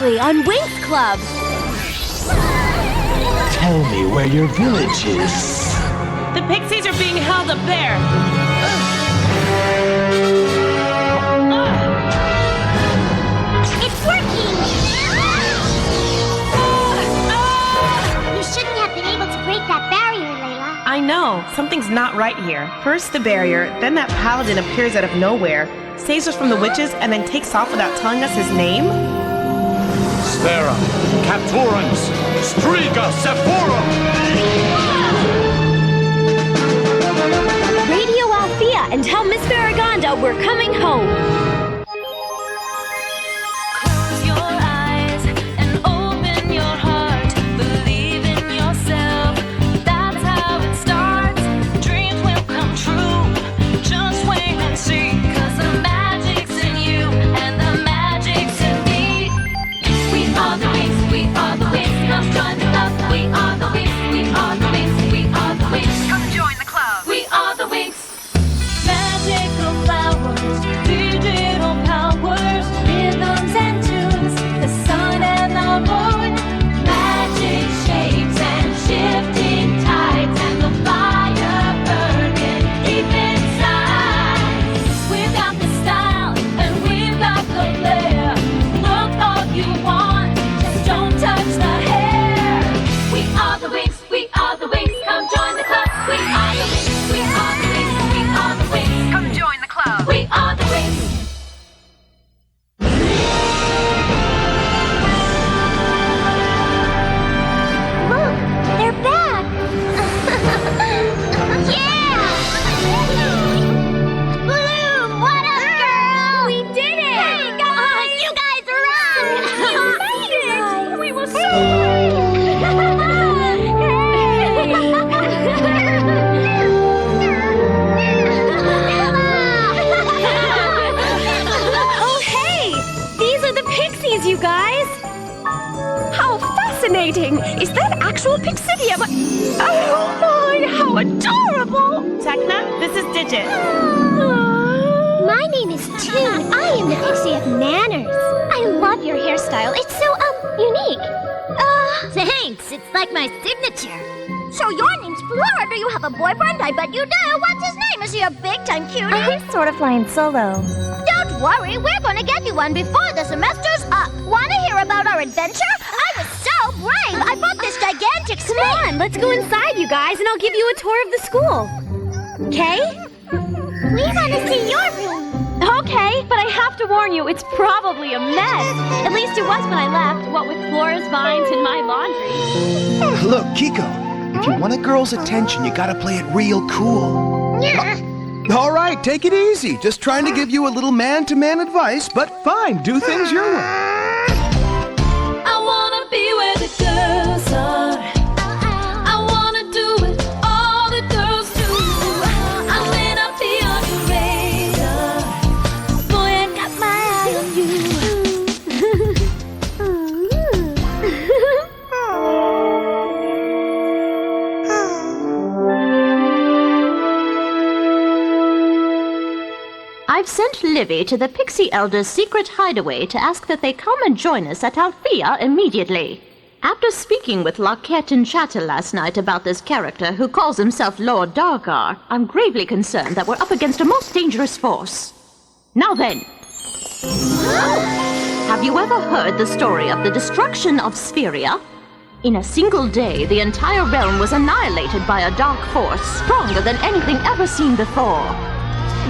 previously on Winx Club. Tell me where your village is. The pixies are being held up there. It's working! You shouldn't have been able to break that barrier, Layla. I know. Something's not right here. First the barrier, then that paladin appears out of nowhere, saves us from the witches, and then takes off without telling us his name? S.P.A, Capturans, Striga, Sephorum! Radio Althea and tell Miss Farragonda we're coming home. Close your eyes and open your heart. Believe in yourself. That's how it starts. Dreams will come true. Just wait and see. 'Cause the magic's in you and the magic's in me. We are the Winx. We are the Winx. Come join the club. We are the Winx. We are the Winx. We are the Winx. Come join the club. We are the Winx. Magical flowers, digital powers, rhythms and tunes, the sun and the moon, magic shapes and shifting tides, and the fire burning deep inside. We've got the style and we've got the flair. Look all you want, just don't touch the hair. We are the Winx, we are the Winx, come join the club. We are the Winx, we are the Winx, we are the Winx. Come join the club. We are the Winx. Look, they're back! Yeah! Bloom, what up, girl? We did it! Hey, guys! You guys run! You made it! We were so Oh, hey! These are the pixies, you guys! How fascinating! Is that actual Pixidium? Oh my, how adorable! Techna, this is Digit. My name is Toon. I am the Pixie of Manners. I love your hairstyle. It's so, unique. Thanks. It's like my signature. So your name's Flora. Do you have a boyfriend? I bet you do. What's his name? Is he a big-time cutie? I'm sort of flying solo. Don't worry. We're going to get you one before the semester's up. Want to hear about our adventure? I was so brave. I bought this gigantic snake. Come on, let's go inside, you guys, and I'll give you a tour of the school. Okay? We want to see your room. Okay, but I have to warn you, it's probably a mess. At least it was when I left, what with Flora's vines and my laundry. Look, Kiko, if you want a girl's attention, you gotta play it real cool. All right, take it easy. Just trying to give you a little man-to-man advice, but fine, do things your way. I wanna be where the girls are. I wanna do what all the girls do. I may not be on your radar. Boy, I got my eye on you. I've sent Livy to the Pixie Elder's secret hideaway to ask that they come and join us at Althea immediately. After speaking with Laquette and Chatter last night about this character who calls himself Lord Dargar, I'm gravely concerned that we're up against a most dangerous force. Now then, have you ever heard the story of the destruction of S.P.A? In a single day, the entire realm was annihilated by a dark force stronger than anything ever seen before.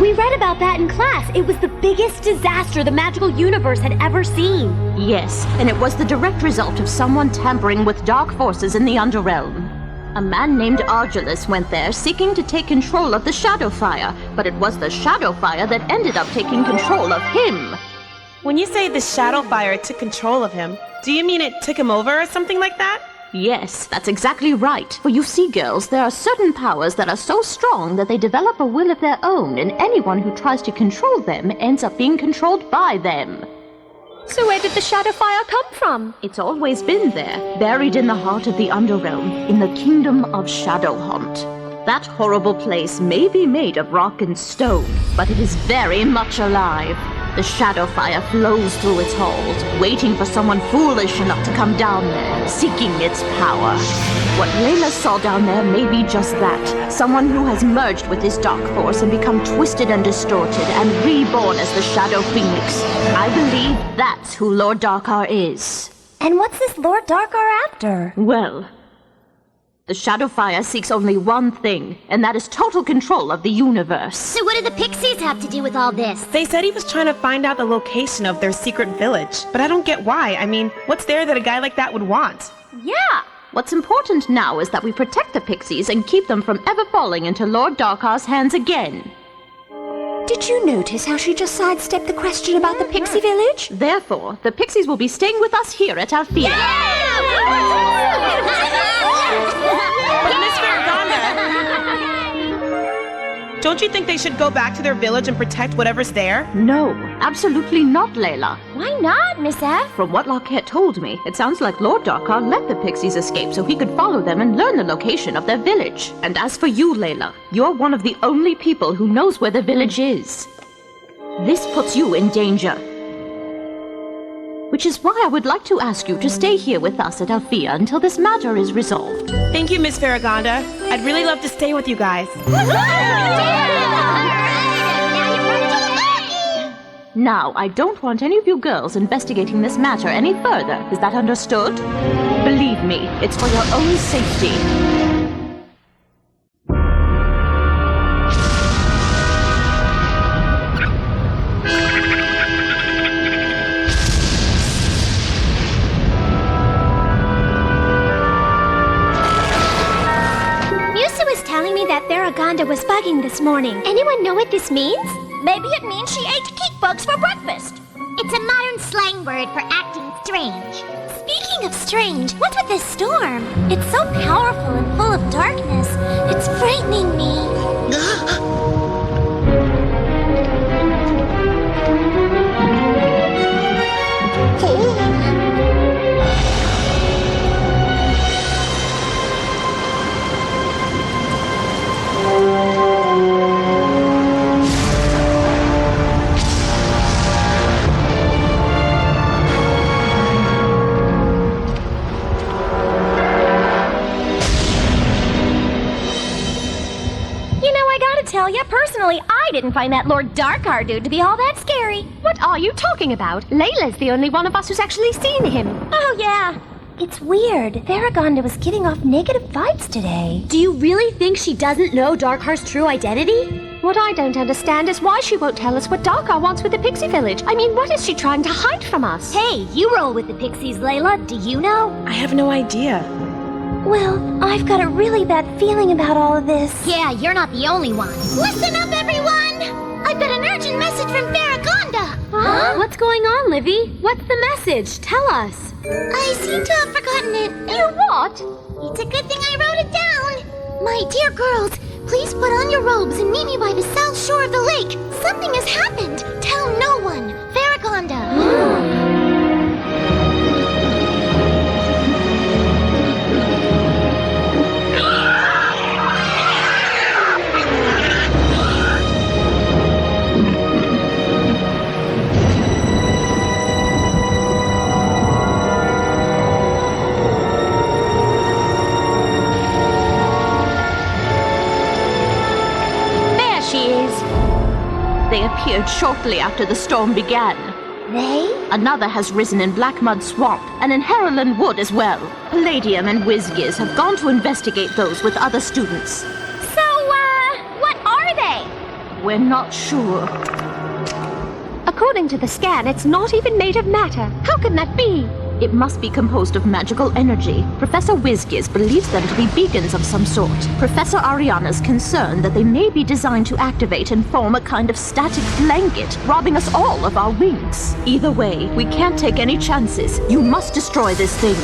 We read about that in class. It was the biggest disaster the magical universe had ever seen. Yes, and it was the direct result of someone tampering with dark forces in the Underrealm. A man named Argilus went there seeking to take control of the Shadowfire, but it was the Shadowfire that ended up taking control of him. When you say the Shadowfire took control of him, do you mean it took him over or something like that? Yes, that's exactly right. For you see, girls, there are certain powers that are so strong that they develop a will of their own, and anyone who tries to control them ends up being controlled by them. So where did the Shadowfire come from? It's always been there, buried in the heart of the Underrealm, in the kingdom of Shadowhunt. That horrible place may be made of rock and stone, but it is very much alive. The shadow fire flows through its halls, waiting for someone foolish enough to come down there, seeking its power. What Layla saw down there may be just that. Someone who has merged with this dark force and become twisted and distorted and reborn as the Shadow Phoenix. I believe that's who Lord Darkar is. And what's this Lord Darkar after? Well, the shadow fire seeks only one thing, and that is total control of the universe. So what do the pixies have to do with all this? They said he was trying to find out the location of their secret village, but I don't get why. I mean, what's there that a guy like that would want? Yeah! What's important now is that we protect the pixies and keep them from ever falling into Lord Darkar's hands again. Did you notice how she just sidestepped the question about the pixie village? Therefore, the pixies will be staying with us here at Althea. But Miss Farragonda, don't you think they should go back to their village and protect whatever's there? No, absolutely not, Layla. Why not, Miss F? From what Lockhart told me, it sounds like Lord Darkar let the pixies escape so he could follow them and learn the location of their village. And as for you, Layla, you're one of the only people who knows where the village is. This puts you in danger. Which is why I would like to ask you to stay here with us at Althea until this matter is resolved. Thank you, Miss Farragonda. I'd really love to stay with you guys. Now, I don't want any of you girls investigating this matter any further. Is that understood? Believe me, it's for your own safety. That Farragonda was bugging this morning. Anyone know what this means? Maybe it means she ate cake bugs for breakfast. It's a modern slang word for acting strange. Speaking of strange, what's with this storm? It's so powerful and full of darkness. It's frightening me. Personally, I didn't find that Lord Darkar dude to be all that scary. What are you talking about? Layla's the only one of us who's actually seen him. Oh, yeah. It's weird. Farragonda was giving off negative vibes today. Do you really think she doesn't know Darkar's true identity? What I don't understand is why she won't tell us what Darkar wants with the Pixie Village. I mean, what is she trying to hide from us? Hey, you roll with the Pixies, Layla. Do you know? I have no idea. Well, I've got a really bad feeling about all of this. Yeah, you're not the only one. Listen up, everyone! I've got an urgent message from Farragonda. Huh? What's going on, Livy? What's the message? Tell us. I seem to have forgotten it. You what? It's a good thing I wrote it down. My dear girls, please put on your robes and meet me by the south shore of the lake. Something has happened. Tell no one. Farragonda. They appeared shortly after the storm began. They? Another has risen in Black Mud Swamp, and in Harrowland Wood as well. Palladium and Whizgiz have gone to investigate those with other students. So, what are they? We're not sure. According to the scan, it's not even made of matter. How can that be? It must be composed of magical energy. Professor Whizgiz believes them to be beacons of some sort. Professor Ariana's concerned that they may be designed to activate and form a kind of static blanket, robbing us all of our wings. Either way, we can't take any chances. You must destroy this thing.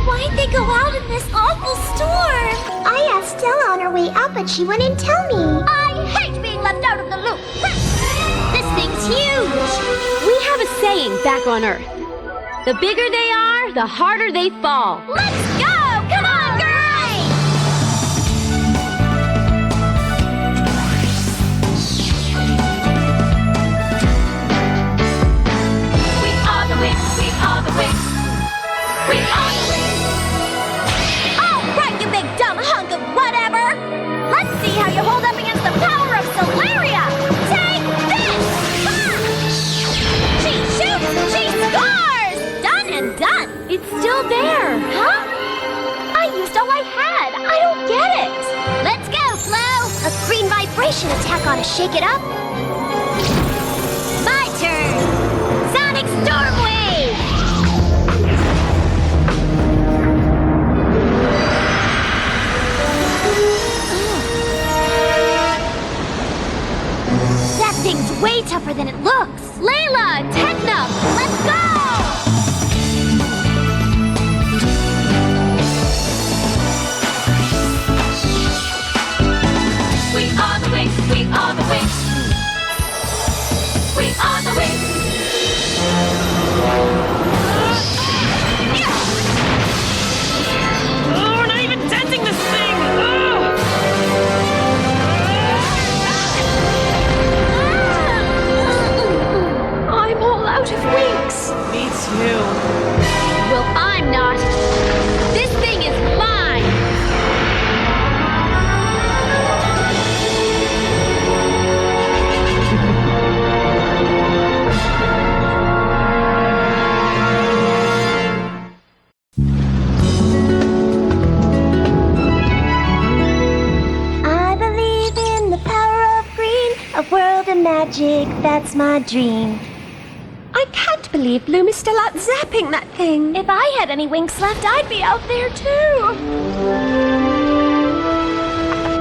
Why'd they go out in this awful storm? I asked Stella on her way out, but she wouldn't tell me. I hate being left out of the loop. This thing's huge. We have a saying back on Earth. The bigger they are, the harder they fall. Let's go! Come on, girls! still there. Huh? I used all I had. I don't get it. Let's go, Flo! A green vibration attack ought to shake it up. My turn! Sonic Storm Wave! That thing's way tougher than it looks. Layla, Techno, let's go! We are the Winx, we are the Winx. We are the Winx. Oh, we're not even denting this thing! Ugh. I'm all out of Winx. Me too. Well, I'm not. This thing is mine! I believe in the power of green, a world of magic, that's my dream. I can't believe Bloom is still out zapping that thing. If I had any Winx left, I'd be out there too.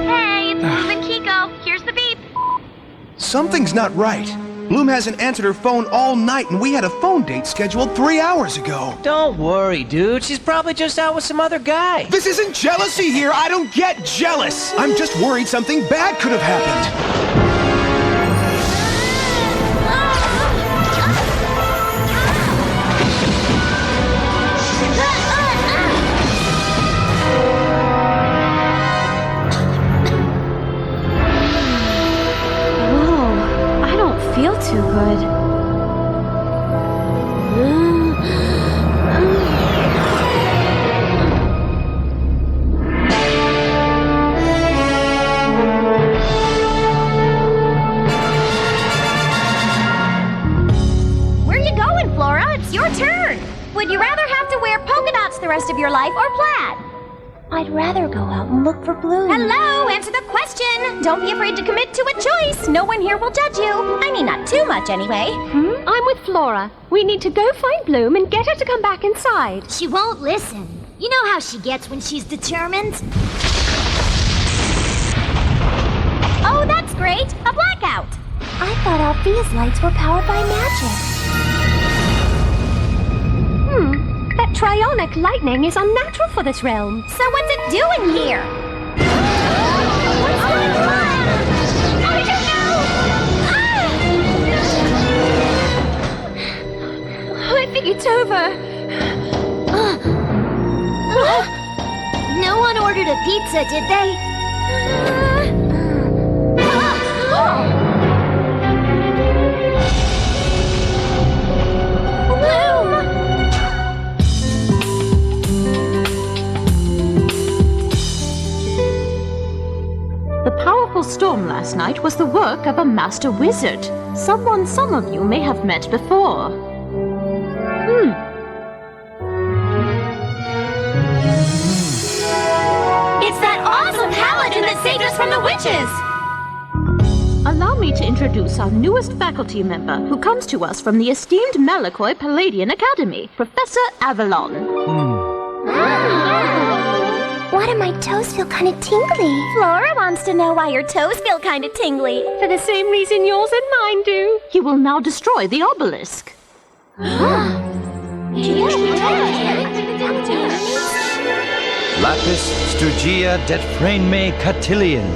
Hey, it's Bloom and Kiko. Here's the beep. Something's not right. Bloom hasn't answered her phone all night, and we had a phone date scheduled 3 hours ago. Don't worry, dude. She's probably just out with some other guy. This isn't jealousy here. I don't get jealous. I'm just worried something bad could have happened. Whoa, I don't feel too good. Where you going, Flora? It's your turn. Would you rather have to wear polka dots the rest of your life or plaid? I'd rather go out and look for Bloom. Hello, answer the question. Don't be afraid to commit to a choice. No one here will judge you. I mean, not too much anyway. I'm with Flora. We need to go find Bloom and get her to come back inside. She won't listen. You know how she gets when she's determined? Oh, that's great. A blackout. I thought Althea's lights were powered by magic. That trionic lightning is unnatural for this realm. So what's it doing here? What's going on? I don't know! I think it's over. No one ordered a pizza, did they? The powerful storm last night was the work of a master wizard, someone some of you may have met before. It's that awesome paladin that saved us from the witches! Allow me to introduce our newest faculty member, who comes to us from the esteemed Malakoi Palladian Academy, Professor Avalon. Why do my toes feel kind of tingly? Flora wants to know why your toes feel kind of tingly. For the same reason yours and mine do. He will now destroy the obelisk. Lapis Stygia det Frame Cotillion.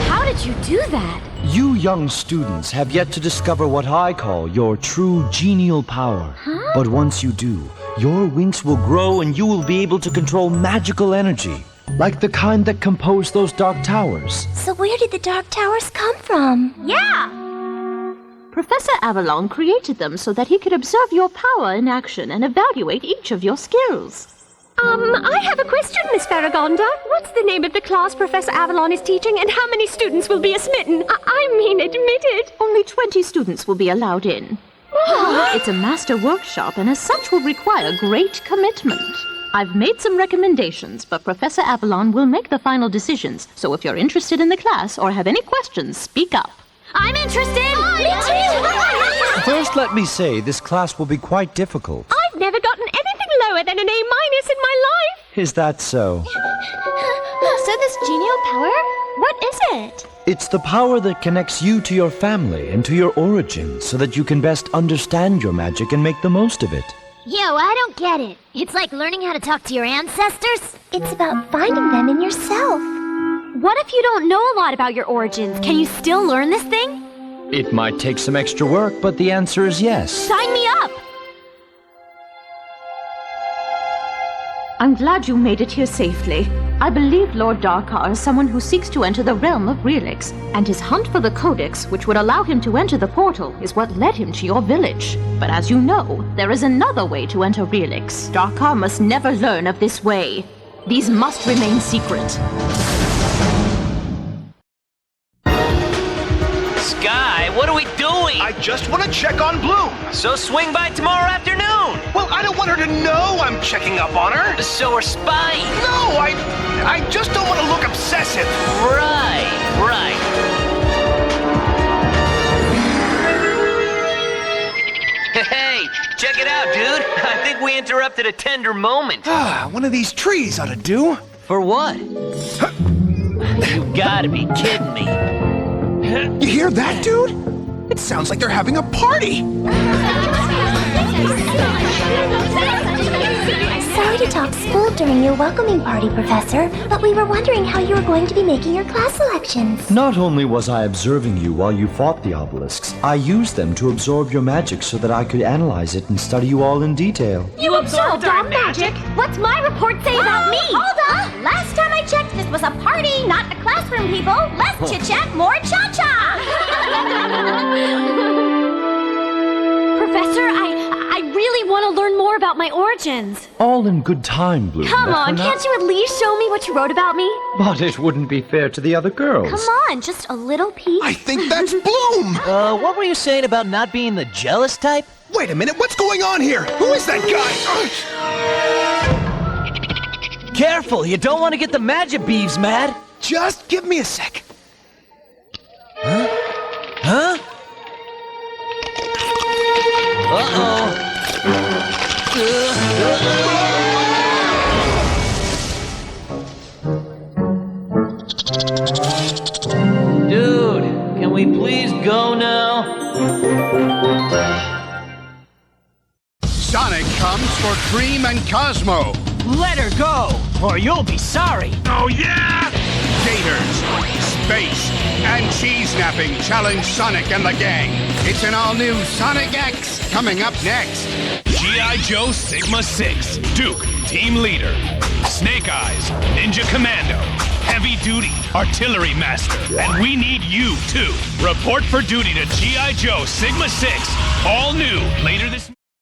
How did you do that? You young students have yet to discover what I call your true genial power. But once you do, your Winx will grow and you will be able to control magical energy, like the kind that compose those dark towers. So where did the Dark Towers come from? Yeah! Professor Avalon created them so that he could observe your power in action and evaluate each of your skills. I have a question, Miss Farragonda. What's the name of the class Professor Avalon is teaching, and how many students will be smitten? I mean, admitted. Only 20 students will be allowed in. It's a master workshop, and as such will require great commitment. I've made some recommendations, but Professor Avalon will make the final decisions. So if you're interested in the class or have any questions, speak up. I'm interested. Me too. First, let me say this class will be quite difficult. I've never gotten anything lower than an A- in my life. Is that so? So this genial power, what is it? It's the power that connects you to your family and to your origins so that you can best understand your magic and make the most of it. Yo, I don't get it. It's like learning how to talk to your ancestors? It's about finding them in yourself. What if you don't know a lot about your origins? Can you still learn this thing? It might take some extra work, but the answer is yes. Sign me up! I'm glad you made it here safely. I believe Lord Darkar is someone who seeks to enter the realm of Relix, and his hunt for the Codex, which would allow him to enter the portal, is what led him to your village. But as you know, there is another way to enter Relix. Darkar must never learn of this way. These must remain secret. Sky, what are we doing? I just want to check on Bloom. So swing by tomorrow afternoon. Well, I don't want her to know I'm checking up on her. So we're spying. No, I just don't want to look obsessive. Right. Hey, check it out, dude. I think we interrupted a tender moment. One of these trees ought to do. For what? You gotta be kidding me. You hear that, dude? It sounds like they're having a party. Sorry to talk school during your welcoming party, Professor, but we were wondering how you were going to be making your class selections. Not only was I observing you while you fought the obelisks, I used them to absorb your magic so that I could analyze it and study you all in detail. You absorbed our magic? What's my report say about me? Hold on! Last time I checked, this was a party, not a classroom, people. Less chit-chat, more cha-cha! Professor, I really want to learn more about my origins. All in good time, Bloom. Come but on, for now- can't you at least show me what you wrote about me? But it wouldn't be fair to the other girls. Come on, just a little piece. I think that's Bloom. What were you saying about not being the jealous type? Wait a minute, what's going on here? Who is that guy? Careful, you don't want to get the magic beeves mad. Just give me a sec. Huh? Dude, can we please go now? Sonic comes for Cream and Cosmo. Let her go, or you'll be sorry. Oh, yeah! Gators, space, and cheese snapping challenge Sonic and the gang. It's an all-new Sonic X coming up next. G.I. Joe Sigma 6, Duke, Team Leader. Snake Eyes, Ninja Commando, Heavy Duty, Artillery Master. And we need you, too. Report for duty to G.I. Joe Sigma 6, all new, later this